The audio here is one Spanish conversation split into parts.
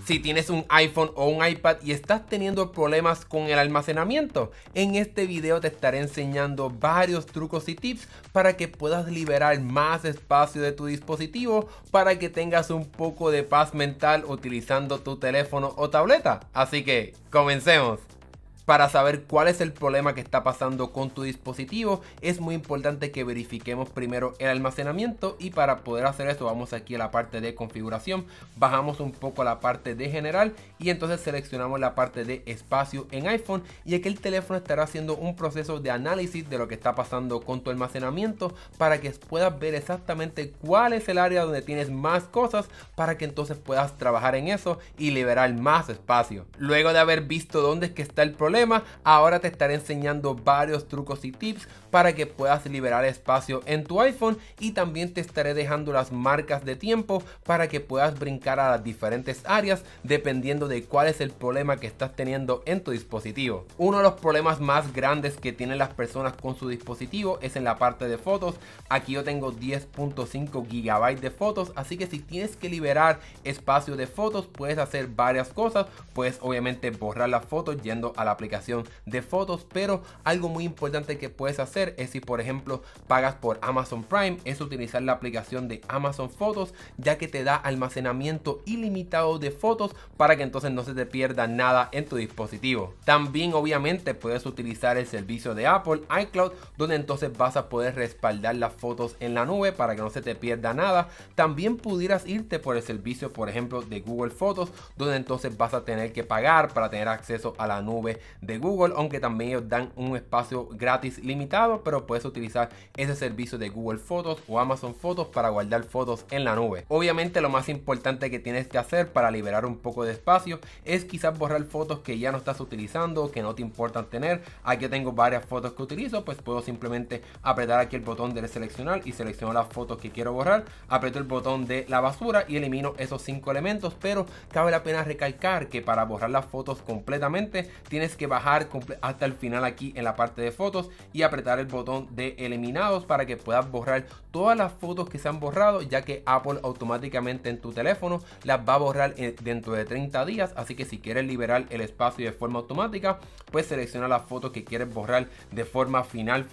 Si tienes un iPhone o un iPad y estás teniendo problemas con el almacenamiento, en este video te estaré enseñando varios trucos y tips para que puedas liberar más espacio de tu dispositivo para que tengas un poco de paz mental utilizando tu teléfono o tableta. Así que comencemos. Para saber cuál es el problema que está pasando con tu dispositivo, es muy importante que verifiquemos primero el almacenamiento, y para poder hacer eso vamos aquí a la parte de configuración, bajamos un poco a la parte de general y entonces seleccionamos la parte de espacio en iPhone, y aquí el teléfono estará haciendo un proceso de análisis de lo que está pasando con tu almacenamiento para que puedas ver exactamente cuál es el área donde tienes más cosas para que entonces puedas trabajar en eso y liberar más espacio. Luego de haber visto dónde es que está el problema, ahora te estaré enseñando varios trucos y tips para que puedas liberar espacio en tu iPhone, y también te estaré dejando las marcas de tiempo para que puedas brincar a las diferentes áreas dependiendo de cuál es el problema que estás teniendo en tu dispositivo. Uno de los problemas más grandes que tienen las personas con su dispositivo es en la parte de fotos. Aquí yo tengo 10.5 GB de fotos, así que si tienes que liberar espacio de fotos puedes hacer varias cosas. Puedes obviamente borrar las fotos yendo a la aplicación de fotos, pero algo muy importante que puedes hacer es, si por ejemplo pagas por Amazon Prime, es utilizar la aplicación de Amazon Fotos, ya que te da almacenamiento ilimitado de fotos para que entonces no se te pierda nada en tu dispositivo. También obviamente puedes utilizar el servicio de Apple, iCloud, donde entonces vas a poder respaldar las fotos en la nube para que no se te pierda nada. También pudieras irte por el servicio, por ejemplo, de Google Fotos, donde entonces vas a tener que pagar para tener acceso a la nube de Google, aunque también ellos dan un espacio gratis limitado, pero puedes utilizar ese servicio de Google Fotos o Amazon Fotos para guardar fotos en la nube. Obviamente lo más importante que tienes que hacer para liberar un poco de espacio es quizás borrar fotos que ya no estás utilizando, que no te importan tener. Aquí yo tengo varias fotos que utilizo, pues puedo simplemente apretar aquí el botón de seleccionar y selecciono las fotos que quiero borrar, aprieto el botón de la basura y elimino esos 5 elementos. Pero cabe la pena recalcar que para borrar las fotos completamente tienes que bajar hasta el final aquí en la parte de fotos y apretar el botón de eliminados para que puedas borrar todas las fotos que se han borrado, ya que Apple automáticamente en tu teléfono las va a borrar dentro de 30 días. Así que si quieres liberar el espacio de forma automática, pues selecciona las fotos que quieres borrar de forma final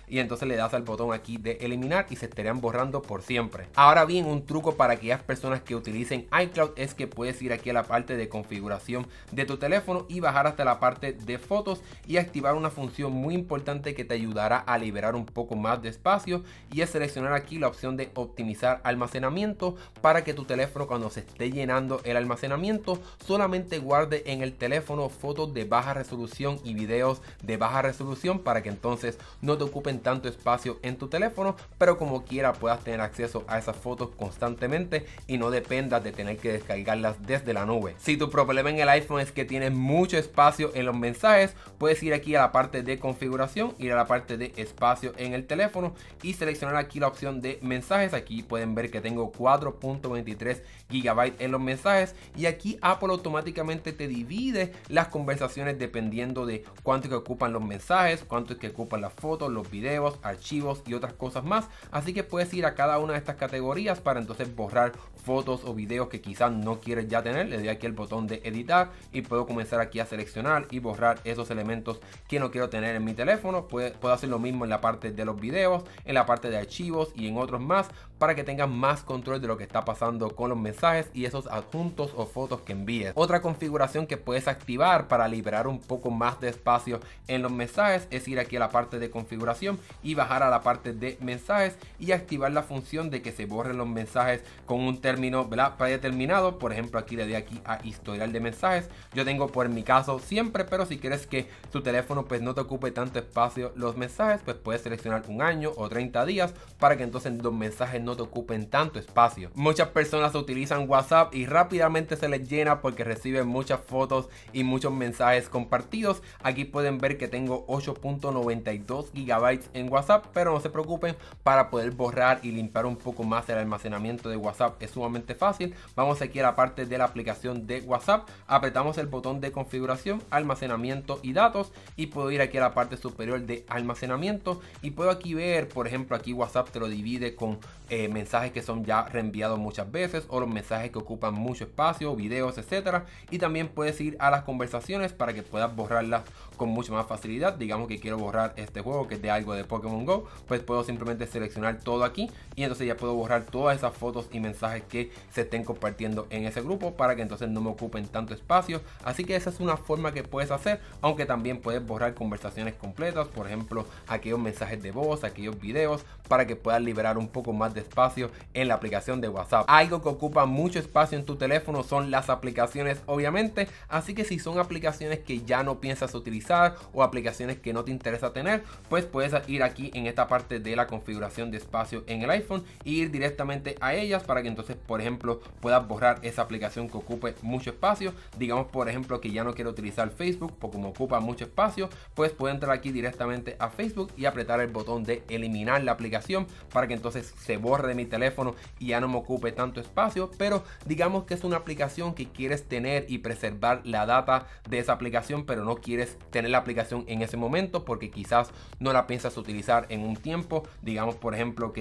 y entonces le das al botón aquí de eliminar y se estarían borrando por siempre. Ahora bien, un truco para aquellas personas que utilicen iCloud es que puedes ir aquí a la parte de configuración de tu teléfono y bajar hasta la parte de fotos y activar una función muy importante que te ayudará a liberar un poco más de espacio, y es seleccionar aquí la opción de optimizar almacenamiento para que tu teléfono, cuando se esté llenando el almacenamiento, solamente guarde en el teléfono fotos de baja resolución y videos de baja resolución, para que entonces no te ocupen tanto espacio en tu teléfono, pero como quiera puedas tener acceso a esas fotos constantemente y no dependas de tener que descargarlas desde la nube. Si tu problema en el iPhone es que tienes mucho espacio en los mensajes, puedes ir aquí a la parte de configuración, ir a la parte de espacio en el teléfono y seleccionar aquí la opción de mensajes. Aquí pueden ver que tengo 4.23 GB en los mensajes, y aquí Apple automáticamente te divide las conversaciones dependiendo de cuánto que ocupan los mensajes, cuánto es que ocupan las fotos, los videos, archivos y otras cosas más. Así que puedes ir a cada una de estas categorías para entonces borrar fotos o videos que quizás no quieres ya tener. Le doy aquí el botón de editar y puedo comenzar aquí a seleccionar y borrar esos elementos que no quiero tener en mi teléfono. Puedo hacer lo mismo en la parte de los videos, en la parte de archivos y en otros más, para que tengan más control de lo que está pasando con los mensajes y esos adjuntos o fotos que envíes. Otra configuración que puedes activar para liberar un poco más de espacio en los mensajes es ir aquí a la parte de configuración y bajar a la parte de mensajes y activar la función de que se borren los mensajes con un término, ¿verdad?, predeterminado. Por ejemplo, aquí le doy aquí a historial de mensajes. Yo tengo por mi caso siempre, pero si quieres que tu teléfono pues no te ocupe tanto espacio los mensajes, pues puedes seleccionar un año o 30 días para que entonces los mensajes no te ocupen tanto espacio. Muchas personas utilizan WhatsApp y rápidamente se les llena porque reciben muchas fotos y muchos mensajes compartidos. Aquí pueden ver que tengo 8.92 GB en WhatsApp, pero no se preocupen, para poder borrar y limpiar un poco más el almacenamiento de WhatsApp es sumamente fácil. Vamos aquí a la parte de la aplicación de WhatsApp, apretamos el botón de configuración, almacenamiento y datos, y puedo ir aquí a la parte superior de almacenamiento almacenamiento y puedo aquí ver, por ejemplo, aquí WhatsApp te lo divide con mensajes que son ya reenviados muchas veces o los mensajes que ocupan mucho espacio, videos, etcétera. Y también puedes ir a las conversaciones para que puedas borrarlas con mucha más facilidad. Digamos que quiero borrar este juego que es de algo de Pokémon Go, pues puedo simplemente seleccionar todo aquí y entonces ya puedo borrar todas esas fotos y mensajes que se estén compartiendo en ese grupo para que entonces no me ocupen tanto espacio. Así que esa es una forma que puedes hacer, aunque también puedes borrar conversaciones completas, por ejemplo aquellos mensajes de voz, aquellos videos, para que puedas liberar un poco más de espacio en la aplicación de WhatsApp. Algo que ocupa mucho espacio en tu teléfono son las aplicaciones, obviamente, así que si son aplicaciones que ya no piensas utilizar o aplicaciones que no te interesa tener, pues puedes ir aquí en esta parte de la configuración de espacio en el iPhone e ir directamente a ellas para que entonces, por ejemplo, puedas borrar esa aplicación que ocupe mucho espacio. Digamos, por ejemplo, que ya no quiero utilizar Facebook porque me ocupa mucho espacio, pues puedo entrar aquí directamente a Facebook y apretar el botón de eliminar la aplicación para que entonces se borre de mi teléfono y ya no me ocupe tanto espacio. Pero digamos que es una aplicación que quieres tener y preservar la data de esa aplicación, pero no quieres tener la aplicación en ese momento porque quizás no la piensas utilizar en un tiempo. Digamos, por ejemplo,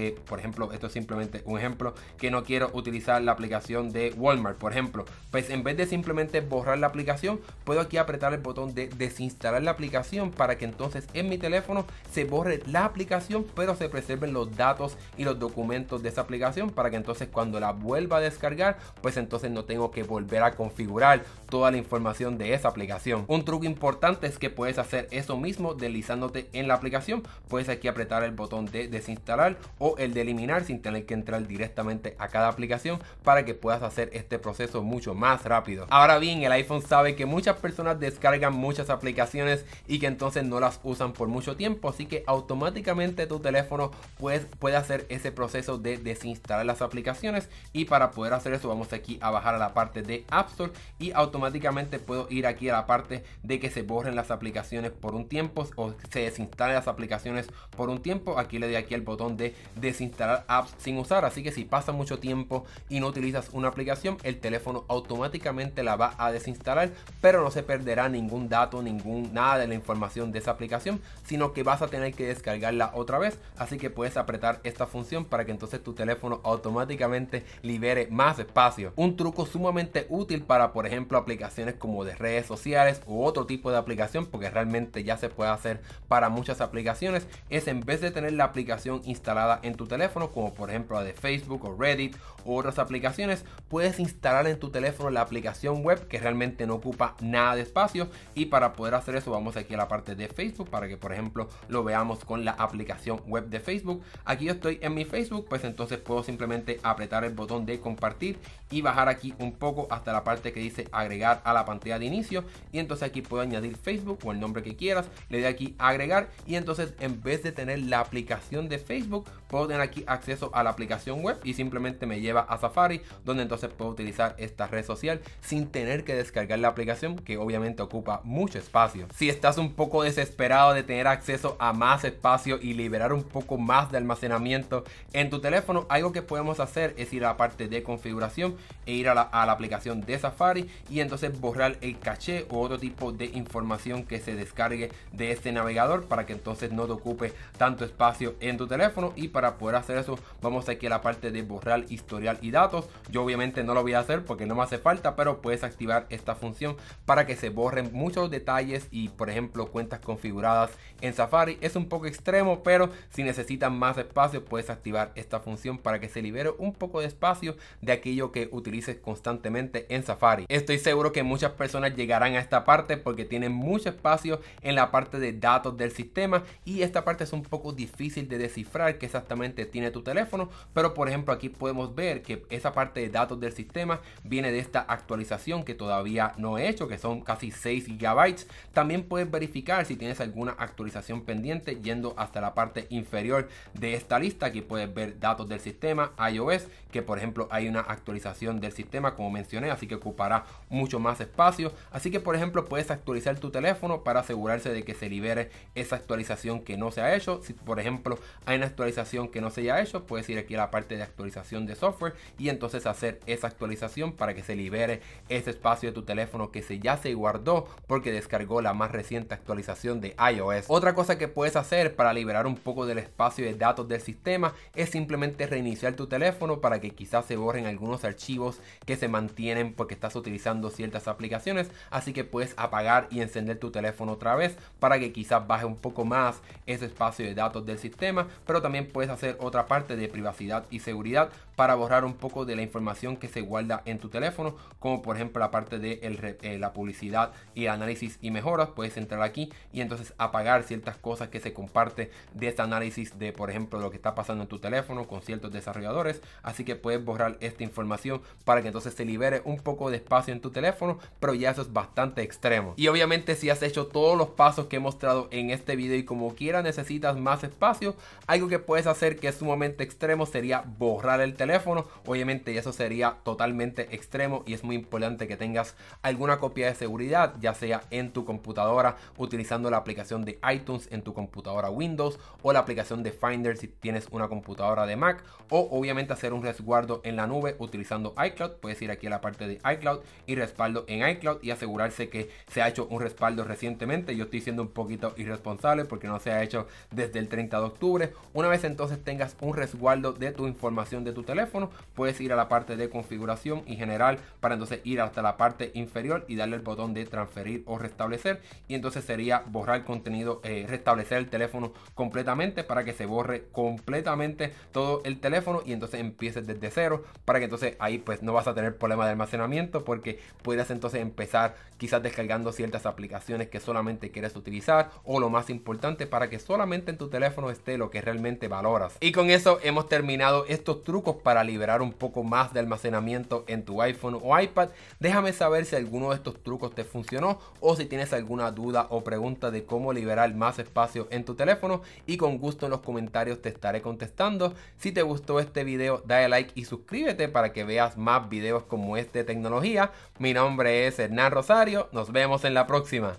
esto es simplemente un ejemplo, que no quiero utilizar la aplicación de Walmart, por ejemplo, pues en vez de simplemente borrar la aplicación, puedo aquí apretar el botón de desinstalar la aplicación para que entonces en mi teléfono se borre la aplicación, pero se preserven los datos y los documentos de esa aplicación para que entonces cuando la vuelva a descargar, pues entonces no tengo que volver a configurar toda la información de esa aplicación. Un truco importante es que puedes hacer eso mismo deslizándote en la aplicación. Puedes aquí apretar el botón de desinstalar o el de eliminar sin tener que entrar directamente a cada aplicación para que puedas hacer este proceso mucho más rápido. Ahora bien, el iPhone sabe que muchas personas descargan muchas aplicaciones y que entonces no las usan por mucho tiempo, así que automáticamente tu teléfono puede hacer ese proceso de desinstalar las aplicaciones. Y para poder hacer eso vamos aquí a bajar a la parte de App Store y automáticamente puedo ir aquí a la parte de que se borren las aplicaciones por un tiempo o se desinstalen las aplicaciones por un tiempo. Aquí le doy aquí el botón de desinstalar apps sin usar, así que si pasa mucho tiempo y no utilizas una aplicación, el teléfono automáticamente la va a desinstalar, pero no se perderá ningún dato, nada de la información de esa aplicación, sino que vas a tener que descargarla otra vez. Así que puedes apretar esta función para que entonces tu teléfono automáticamente libere más espacio. Un truco sumamente útil para, por ejemplo, aplicaciones como de redes sociales u otro tipo de aplicación, porque realmente ya se puede hacer para muchas aplicaciones, es en vez de tener la aplicación instalada en tu teléfono, como por ejemplo la de Facebook o Reddit u otras aplicaciones, puedes instalar en tu teléfono la aplicación web que realmente no ocupa nada de espacio. Y para poder hacer eso vamos aquí a la parte de Facebook para que, por ejemplo, lo veamos con la aplicación web de Facebook. Aquí yo estoy en mi Facebook, pues entonces puedo simplemente apretar el botón de compartir y bajar aquí un poco hasta la parte que dice agregar a la pantalla de inicio, y entonces aquí puedo añadir Facebook o el nombre que quieras. Le doy aquí a agregar y entonces en vez de tener la aplicación de Facebook, puedo tener aquí acceso a la aplicación web y simplemente me lleva a Safari, donde entonces puedo utilizar esta red social sin tener que descargar la aplicación, que obviamente ocupa mucho espacio. Si estás un poco desesperado de tener acceso a más espacio y liberar un poco más de almacenamiento en tu teléfono, algo que podemos hacer es ir a la parte de configuración e ir a la aplicación de Safari y entonces borrar el caché o otro tipo de información que se descargue de este navegador para que entonces no te ocupe tanto espacio en tu teléfono. Y para poder hacer eso vamos aquí a la parte de borrar historial y datos. Yo obviamente no lo voy a hacer porque no me hace falta, pero puedes activar esta función para que se borren muchos detalles y, por ejemplo, cuentas configuradas en Safari. Es un poco extremo, pero si necesitan más espacio puedes activar esta función para que se libere un poco de espacio de aquello que utilices constantemente en Safari. Estoy seguro que muchas personas llegarán a esta parte porque tienen mucho espacio en la parte de datos del sistema y esta parte es un poco difícil de descifrar qué exactamente tiene tu teléfono, pero por ejemplo aquí podemos ver que esa parte de datos del sistema viene de esta actualización que todavía no he hecho, que son casi 6 GB. También puedes verificar si tienes alguna actualización pendiente yendo hasta la parte inferior de esta lista. Aquí puedes ver datos del sistema, iOS, que por ejemplo hay una actualización del sistema como mencioné, así que ocupará mucho más espacio. Así que por ejemplo puedes actualizar tu teléfono para asegurarse de que se libere esa actualización que no se ha hecho. Si por ejemplo hay una actualización que no se haya hecho, puedes ir aquí a la parte de actualización de software y entonces hacer esa actualización para que se libere ese espacio de tu teléfono que ya se guardó porque descargó la más reciente actualización de iOS. Otra cosa que puedes hacer para liberar un poco del espacio de datos del sistema es simplemente reiniciar tu teléfono para que quizás se borren algunos archivos que se mantienen porque estás utilizando ciertas aplicaciones. Así que puedes apagar y encender tu teléfono otra vez para que quizás baje un poco más ese espacio de datos del sistema, pero también puedes hacer otra parte de privacidad y seguridad para borrar un poco de la información que se guarda en tu teléfono, como por ejemplo la parte de la publicidad y análisis y mejoras. Puedes entrar aquí y entonces apagar ciertas cosas que se comparte de este análisis de por ejemplo lo que está pasando en tu teléfono con ciertos desarrolladores. Así que puedes borrar esta información para que entonces se libere un poco de espacio en tu teléfono, pero ya eso es bastante extremo. Y obviamente si has hecho todos los pasos que he mostrado en este video y como quiera necesitas más espacio, algo que puedes hacer que es sumamente extremo sería borrar el teléfono. Obviamente eso sería totalmente extremo y es muy importante que tengas alguna copia de seguridad, ya sea en tu computadora utilizando la aplicación de iTunes en tu computadora Windows o la aplicación de Finder si tienes una computadora de Mac, o obviamente hacer un resguardo en la nube utilizando iCloud. Puedes ir aquí a la parte de iCloud y respaldo en iCloud y asegurarse que se ha hecho un respaldo recientemente. Yo estoy siendo un poquito irresponsable porque no se ha hecho desde el 30 de octubre. Una vez entonces tengas un resguardo de tu información de tu teléfono, puedes ir a la parte de configuración y general para entonces ir hasta la parte inferior y darle el botón de transferir o restablecer, y entonces sería borrar contenido, restablecer el teléfono completamente para que se borre completamente todo el teléfono y entonces empieces desde cero, para que entonces ahí pues no vas a tener problema de almacenamiento porque puedes entonces empezar quizás descargando ciertas aplicaciones que solamente quieres utilizar, o lo más importante, para que solamente en tu teléfono esté lo que realmente valoras. Y con eso hemos terminado estos trucos para liberar un poco más de almacenamiento en tu iPhone o iPad. Déjame saber si alguno de estos trucos te funcionó o si tienes alguna duda o pregunta de cómo liberar más espacio en tu teléfono, y con gusto en los comentarios te estaré contestando. Si te gustó este video, dale like y suscríbete para que veas más videos como este de tecnología. Mi nombre es Hernán Rosario, nos vemos en la próxima.